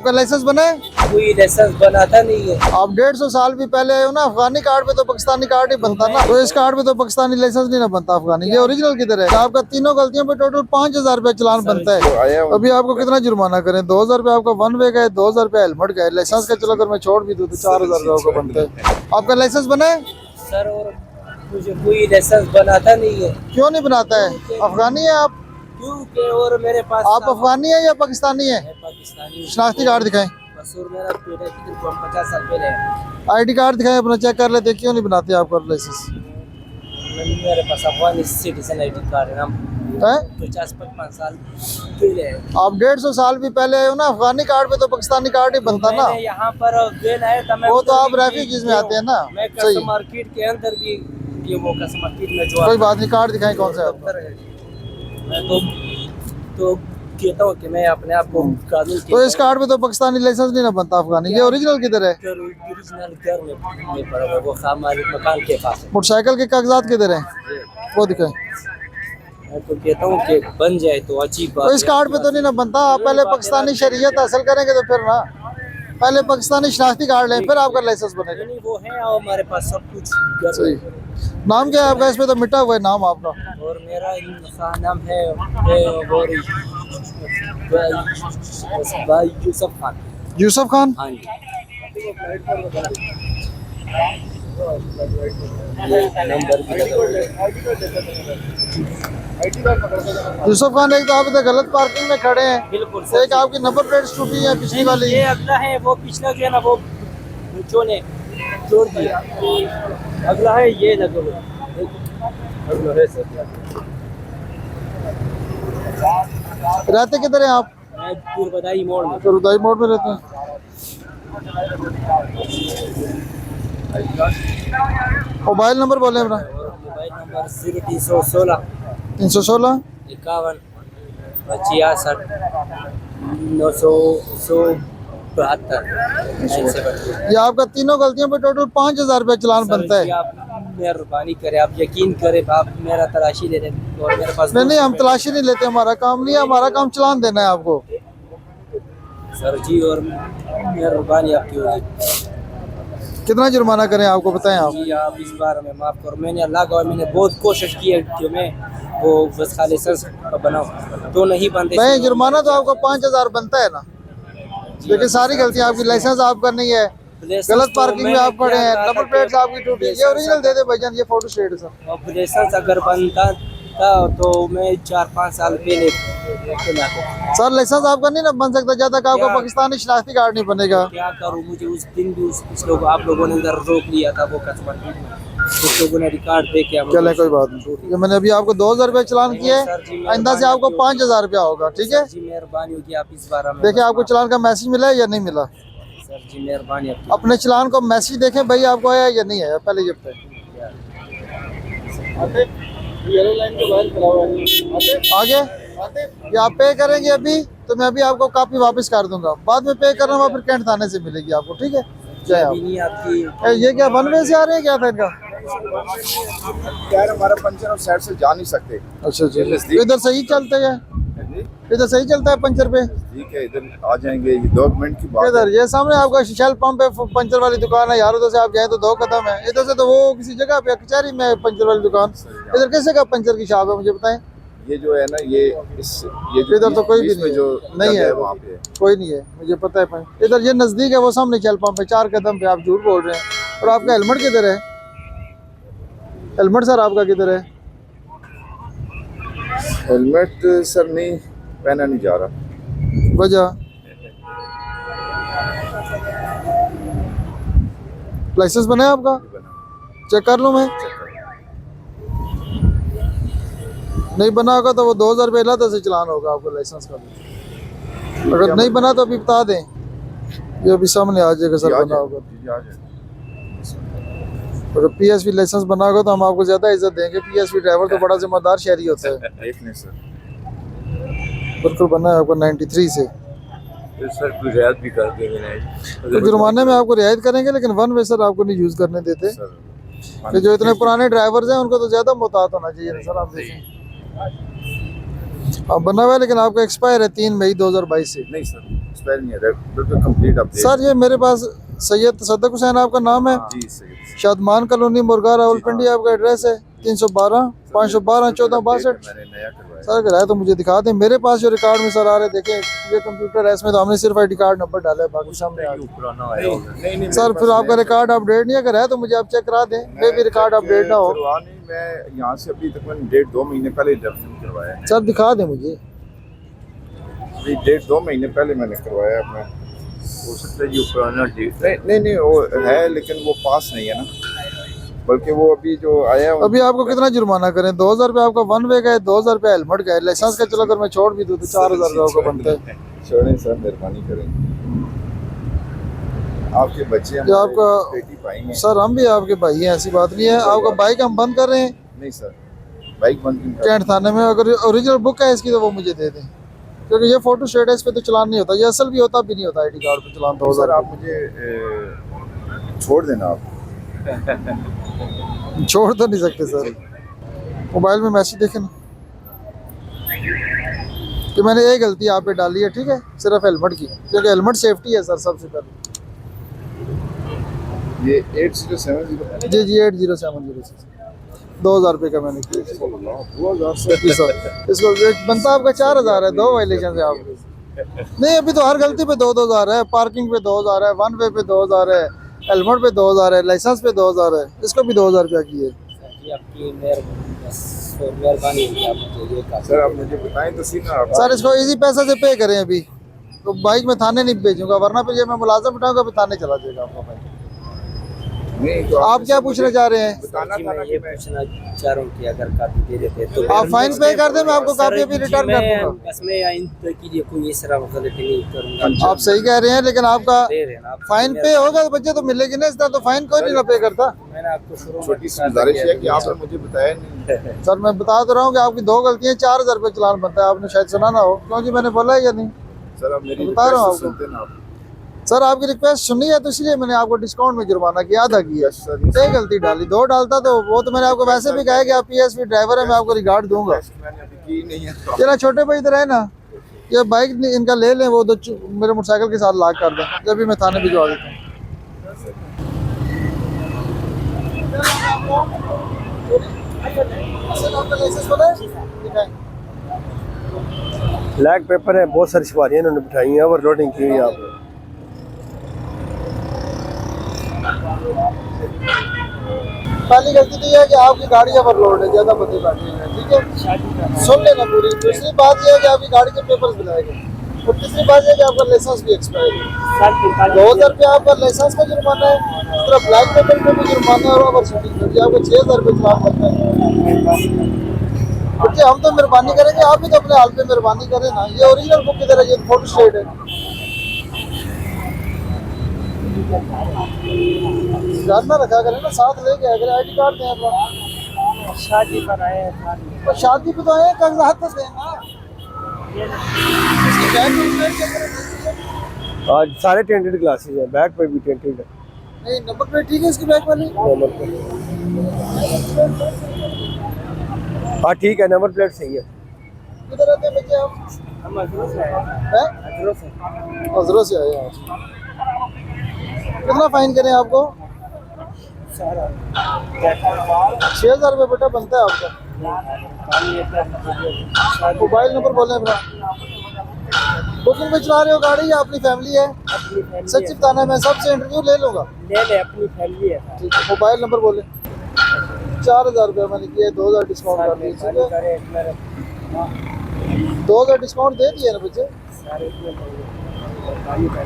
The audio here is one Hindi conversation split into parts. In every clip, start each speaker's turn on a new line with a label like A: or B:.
A: आपका लाइसेंस बना है?
B: कोई लाइसेंस बनाता नहीं है।
A: आप 150 साल भी पहले आए हो ना, अफगानी कार्ड पे तो पाकिस्तानी कार्ड ही बनता ना, तो इस कार्ड पे तो पाकिस्तानी लाइसेंस नहीं ना बनता अफगानी। ये ओरिजिनल किधर है? आपका तीनों गलतियों पे टोटल 5000 रुपया चलान बनता है। अभी आपको कितना जुर्माना करें? 2000 रुपया आपका वन वे का है, 2000 रुपया हेलमेट का है, लाइसेंस का चलो अगर मैं छोड़ भी दूँ तो 4000 रुपया आपका बनता है। आपका लाइसेंस बना है?
B: सर और मुझे कोई लाइसेंस बनाता नहीं है।
A: क्यों नहीं बनाता है? अफगानी है आप?
B: क्योंकि और मेरे पास
A: आप अफगानी है या पाकिस्तानी है?
B: मैं पाकिस्तानी
A: शनाख्ती कार्ड दिखाएं,
B: बस। और मेरा बेटा कितने 50 साल पहले है।
A: ID कार्ड दिखाएं अपना, चेक कर लेते क्यों नहीं बनाते आपका लाइसेंस
B: मेरे पास अफगानी सिटीजन ID कार्ड है ना,
A: है?
B: 50-55 साल पहले है।
A: आप 150 साल भी पहले आए हो ना, अफगानी कार्ड पे तो पाकिस्तानी कार्ड ही बनता ना।
B: मैंने यहाँ पर गेल आया था, मैं
A: वो तो
B: उधर
A: आप
B: भी
A: रेफ्यूजीज में आते हैं ना।
B: मैं
A: सही,
B: कस्टम मार्केट के अंदर भी ये वो कस्टम मार्केट में जो
A: कोई बात नहीं, कार्ड दिखाएं कौन सा है आपका।
B: दफ्तर है। मैं तो कहता हूँ कि मैं अपने आप को कानून के
A: तो इस कार्ड पे तो पाकिस्तानी लाइसेंस नहीं ना बनता अफगानी। ये ओरिजिनल किधर है?
B: ओरिजिनल घर में पड़ा हुआ है, वो खाम मालिक मकान के पास है।
A: मोटरसाइकिल के कागजात किधर हैं? वो दिखाएं।
B: मैं तो कहता हूँ कि बन जाए तो अच्छी बात
A: तो इस
B: है।
A: कार्ड पे तो नहीं ना बनता। आप पहले पाकिस्तानी शरीयत हासिल करेंगे तो फिर ना, पहले पाकिस्तानी शनाख्ती कार्ड लें फिर आपका लाइसेंस बनेगा।
B: नहीं वो है और हमारे पास सब कुछ घर
A: सही।
B: में।
A: नाम क्या है आपका? इसमें तो मिटा हुआ है नाम आपका।
B: और मेरा इनका नाम है भाई यूसुफ खान।
A: यूसुफ खान।
B: हाँ जी। नंबर भी लगा हुआ है।
A: यूसुफ खान, एक तो आप इधर गलत पार्किंग में खड़े हैं,
B: बिल्कुल
A: एक आपकी नंबर प्लेट टूटी है पिछली वाली।
B: ये अगला है, वो पिछला जो है ना वो बच्चों ने छोड़ दिया। अगला है ये लगा हुआ है। अगला है सर।
A: रहते किधर हैं आप?
B: मैं पूर्वदाई मोड़ में।
A: रुदाई मोड़ में रहते हैं। मोबाइल नंबर बोले अपना।
B: Mobile number 0316
A: 316
B: 51 66 972।
A: ये आपका तीनों गलतियों पे टोटल 5000 रुपया चलान बनता है।
B: आप मेहरबानी करें, आप यकीन करें, आप मेरा तलाशी ले लें और मेरे पास
A: नहीं, हम तलाशी नहीं लेते, हमारा काम नहीं है, हमारा काम चलान देना है आपको।
B: सर जी और मेहरबानी आपकी होगी।
A: कितना जुर्माना करें आपको बताएं आप?
B: जी आप इस बार में माफ़ करो, मैंने अल्लाह का मैंने बहुत कोशिश की है कि मैं वो बस खाली लाइसेंस बनाऊँ तो नहीं बनते।
A: नहीं, जुर्माना तो आपका 5000 बनता है ना, लेकिन सारी गलतियां आपकी। लाइसेंस आपका नहीं है, गलत पार्किंग में आप खड़े हैं, नंबर प्लेट्स आपकी टूटी। ये ओरिजिनल दे दे भाईजान, ये फोटो स्टेट है सर।
B: अब लाइसेंस अगर बनता था तो मैं 4-5 साल पहले
A: सर लाइसेंस आपका नहीं ना बन सकता जब तक आपका पाकिस्तानी शनाख्ती कार्ड नहीं बनेगा।
B: क्या करूँ, मुझे उस दिन भी उस लोग आप लोगों ने इधर रोक लिया था वो कस्टमर, उस लोगों ने रिकॉर्ड दे के।
A: चले कोई बात नहीं, ये मैंने अभी आपको 2000 रुपया चलान किया है, आइंदा से आपको 5000 रुपया होगा, ठीक है?
B: जी मेहरबानी होगी, आप इस बार
A: देखिए आपको चलान का मैसेज मिला है या नहीं मिला?
B: सर जी मेहरबानी आपकी।
A: अपने चलान को मैसेज देखें भाई आपको आया या नहीं आया, पहले ये बताएं। आगे ये आप पे करेंगे अभी तो मैं अभी आपको कॉपी वापस कर दूंगा, बाद में पे करना हुआ फिर कैंट थाने से मिलेगी आपको, ठीक है? जय आप।
B: नहीं आपकी
A: ये क्या वन वे से आ रहे हैं क्या था इनका?
C: यार हमारा पंचर और साइड से जा नहीं सकते।
A: अच्छा अच्छा, इधर सही चलते हैं, इधर सही चलता है पंचर पे।
C: ठीक है, इधर आ जाएंगे, ये 2 मिनट की बात
A: इधर ये सामने आपका शेल पंप है, पंचर वाली दुकान है यार, उधर से आप जाए तो 2 कदम है, इधर से तो वो किसी जगह पे कचहरी में पंचर वाली दुकान। इधर कैसे का पंचर की शॉप है मुझे बताएं?
C: ये जो है ना ये जो
A: इधर तो कोई भी नहीं
C: जो
A: नहीं है,
C: वहाँ पे
A: कोई नहीं है, मुझे पता है। इधर ये नजदीक है, वो सामने शेल पंप है, 4 कदम पे। आप झूठ बोल रहे हैं। और आपका हेलमेट किधर है? हेलमेट सर आपका किधर है?
C: हेलमेट सर नहीं पहना नहीं जा रहा।
A: वजह लाइसेंस बना है आपका? चेक कर लूँ मैं? नहीं बना होगा तो वो 2000 रुपये अलग से चलान होगा आपको लाइसेंस का भी। अगर नहीं बना तो अभी बता दें, ये अभी सामने आ जाएगा सर बना होगा। अगर PSV लाइसेंस बना होगा तो हम आपको ज्यादा इज्जत देंगे। PSV ड्राइवर तो बड़ा जिम्मेदार शहरी होता है। बिल्कुल बना है आपको 93 से।
C: तो सर कोई रियायत भी कर देंगे
A: तो जुर्माने में आपको रियायत करेंगे, लेकिन वन वे सर आपको नहीं यूज करने देते। कि जो इतने पुराने ड्राइवर्स हैं उनको तो ज्यादा मोहतात होना चाहिए सर। आप देखें आप बना हुआ है, लेकिन आपका एक्सपायर है 3 मई 2022 से।
C: नहीं सर। एक्सपायर नहीं है, बिल्कुल कंप्लीट अपडेट।
A: सर ये मेरे पास सैयद तसद्दुक हुसैन आपका नाम है,
C: जी सही।
A: शादमान कॉलोनी मुर्गा रावलपिंडी आपका एड्रेस है, 312 512 1462।
C: मैंने नया करवाया।
A: सर अगर है तो मुझे दिखा दें। मेरे पास जो रिकॉर्ड में सर आ रहे देखें, ये कंप्यूटर है, इसमें तो हमने सिर्फ आईडी कार्ड नंबर डाला है, बाकी सामने आ गया।
B: पुराना आया होगा।
C: नहीं
A: सर फिर आपका रिकॉर्ड अपडेट नहीं अगर है तो मुझे आप चेक करा दें, मे भी रिकॉर्ड अपडेट ना हो।
C: करवा नहीं, मैं यहाँ से अभी तकरीबन 1.5-2 महीने पहले इंटरव्यू करवाया है।
A: सर दिखा दें मुझे।
C: अभी 1.5-2 महीने पहले मैंने करवाया अपना।
B: हो सकता है ये पुराना डेट
C: नहीं वो है, लेकिन वो पास नहीं है ना, बल्कि वो अभी जो आया है
A: अभी आपको कितना जुर्माना करें? 2000 रुपये आपका वन वे का है, 2000 रुपये हेलमेट का है, लाइसेंस का चलो अगर मैं छोड़ भी दूँ तो 4000 रुपये आपको बनता है।
C: छोड़ें सर, मेहरबानी करें। आपके बच्चे
A: जो आपका
C: बेटी भाई हैं।
A: सर हम भी आपके भाई हैं, ऐसी बात नहीं है। आपका बाइक हम बंद कर रहे हैं
C: नहीं सर, बाइक बंद नहीं कर।
A: कैंट थाने में। अगर ओरिजिनल बुक है इसकी तो वो मुझे दे दें, क्योंकि ये फोटो स्टेट है, इस पे तो चलान नहीं होता, ये असल भी होता भी नहीं होता आईडी कार्ड पे चलान।
C: तो
A: 2000
C: सर आप मुझे छोड़ देना आप।
A: छोड़ तो नहीं सकते सर। मोबाइल में मैसेज देखें ना कि मैंने ये गलती आप पे डाली है, ठीक है, सिर्फ हेलमेट की, क्योंकि हेलमेट सेफ्टी है सर सबसे पहले।
C: ये 8070
A: जी जी 8070 2000 रुपये का मैंने किया। जी सर इसको रेट बनता आपका 4000 है, 2 वायलेशन है आपके। नहीं अभी तो हर गलती पे 2-2000 है, पार्किंग पे 2000 है, वन वे पे 2000 है, हेलमेट पे 2000 है, लाइसेंस पे 2000 है, इसको भी 2000 रुपया किए।
B: आपकी मेहरबानी होगी, आप मुझे ये काम
C: सर आप मुझे बताएं तो सही ना आप।
A: सर इसको इजी पैसा से पे करें अभी, तो बाइक में थाने नहीं भेजूंगा, वरना फिर ये मैं मुलाजम उठाऊंगा फिर थाने चला जाएगा आपका बाइक।
C: नहीं तो
A: आप क्या पूछना चाह रहे हैं?
C: बताना था ना
B: मैं ये
C: कि मैं
B: पूछना चाह रहा हूँ कि अगर कापी दे देते तो
A: आप फाइन पे कर दें, मैं आपको कापी अभी
B: सर,
A: रिटर्न
B: जी,
A: कर
B: मैं
A: दूंगा।
B: बस मैं आइंदा के लिए कोई इस तरह गलती नहीं करूँगा।
A: आप सही कह रहे हैं, लेकिन आपका
B: दे रहे हैं आप।
A: फाइन पे होगा तो बच्चे तो मिलेगी ना, इस तरह तो फाइन कोई नहीं ना पे करता।
B: मैंने आपको शुरू में
C: छोटी सी गुजारिश है कि आपने मुझे बताया नहीं।
A: सर मैं बता तो रहा हूँ कि आपकी 2 गलतियाँ 4000 रुपये चलान बनता है, आपने शायद सुना ना हो, क्योंकि मैंने बोला है या नहीं?
C: सर आप मेरी
A: बता रहा हूँ
C: रिक्वेस्ट
A: आपको।
C: सुनते ना आप।
A: सर आपकी रिक्वेस्ट सुनी है तो इसलिए मैंने आपको डिस्काउंट में जुर्माना किया, आधा किया।
C: Yes sir.
A: एक गलती डाली, 2 डालता तो वो तो मैंने आपको वैसे भी कहा है कि आप PSV ड्राइवर है, मैं आपको रिगार्ड दूंगा।
C: मैंने अभी की नहीं है तो
A: जरा छोटे भाई इधर है ना, ये बाइक इनका ले लें, वो तो मेरे मोटरसाइकिल के साथ लाक कर दें, जब भी मैं थाने भिजवा देता हूँ।
D: ब्लैक पेपर है, बहुत सारी सवारियाँ इन्होंने बिठाई हैं, ओवरलोडिंग की हुई है आपने।
A: पहली गलती तो यह है कि आपकी गाड़ी ओवरलोड है, ज्यादा बंदे बैठे हैं, ठीक है, सुन लेना पूरी। दूसरी बात यह है कि आपकी गाड़ी के पेपर्स दिलाए गए, और तीसरी बात यह है कि आपका लाइसेंस भी एक्सपायर है। 2000 रुपये आपका लाइसेंस का जुर्माना है, इस तरह ब्लैक पेपर पे भी जुर्माना है, और ओवर शूटिंग पे भी आपको 6000 रुपये चलान बनता है। बच्चे हम तो मेहरबानी करेंगे, आप भी तो अपने हाल पे मेहरबानी करें ना। ये ओरिजिनल बुक किधर है? ये फोटो स्टेट है। ध्यान में रखा करें ना, साथ लेके आया करें, आईडी कार्ड दें अपना।
B: शादी पर आए हैं।
A: तो शादी पे तो आए, कागजात तो दें ना। इसकी बैग में प्लेट चेक करें।
D: आज सारे टेंटेड ग्लासेस हैं, बैक पे भी टेंटेड है।
A: नहीं नंबर प्लेट ठीक है इसकी बैग वाली?
D: नंबर प्लेट हाँ ठीक है, नंबर प्लेट सही है।
A: किधर रहते हैं बच्चे आप?
B: हम अजरो से आए हैं।
A: हैं?
B: अजरो से।
A: हजरों से आए आप। कितना फाइन करें आपको? 6000 रुपये बेटा बनता है आपका। मोबाइल नंबर बोलें अपना। बुकिंग पे चला रहे हो गाड़ी या अपनी फैमिली है? सच बताना है, मैं सबसे इंटरव्यू ले लूँगा।
B: ले ले, अपनी फैमिली है।
A: ठीक है, मोबाइल नंबर बोले। 4000 रुपये मैंने किए, 2000 डिस्काउंट कर दिए, ठीक है। 2000 डिस्काउंट दे दिए ना बच्चे।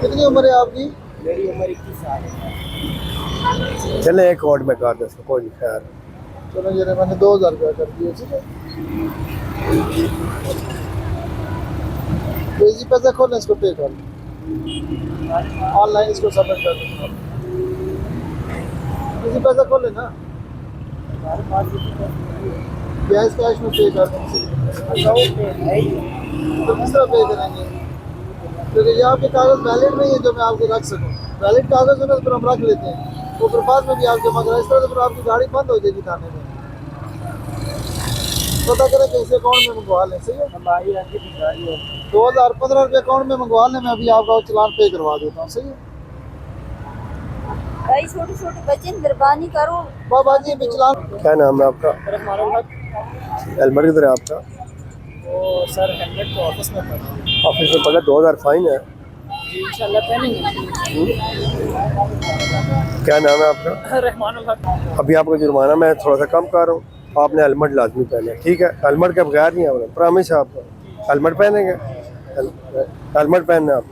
A: कितनी उम्र है आपकी?
B: मेरी उम्र 21 साल है।
D: चले एक और में कर दो इसको, कोई नहीं खैर।
A: चलो ये मैंने 2000 रुपया कर दिए, ठीक है। तो इसी पैसा खोलें, इसको पे कर ऑनलाइन, इसको सबमिट कर दो। इसी पैसा खोलें ना, कैश कैश में पे कर दें। तो किस तरह पे करेंगे? क्योंकि ये आपके कागज़ वैलिड नहीं है जो मैं आपके रख सकूँ। वैलिड कागज़ है ना, फिर हम रख लेते हैं, तो फिर बाद में भी आप जमा करा, इस तरह से फिर आपकी गाड़ी बंद हो जाएगी थाने में। पता करें कैसे अकाउंट में मंगवा लें, सही है।
B: हमारी आगे की गाड़ी है
A: 2015 रुपये अकाउंट में मंगवा लें, मैं अभी आपका वो चालान पे करवा देता हूँ, सही है।
E: भाई छोटे छोटे बच्चे मेहरबानी करो।
A: बाबा जी अभी चालान
D: क्या नाम है आपका?
B: रहमान हक।
D: हेलमेट किधर है आपका?
B: वो सर हेलमेट तो ऑफिस में पड़ा है।
D: ऑफिस में पड़ा, 2000 फाइन है।
B: जी इंशाल्लाह पहनेंगे।
D: क्या नाम है आपका?
B: रहमान हक।
D: अभी आपका जुर्माना मैं थोड़ा सा कम कर रहा हूँ, आपने हेलमेट लाजमी पहने, ठीक है? हेलमेट के बगैर नहीं आपने, प्रॉमिस है आपका हेलमेट पहनेंगे। हेलमेट पहनना आप।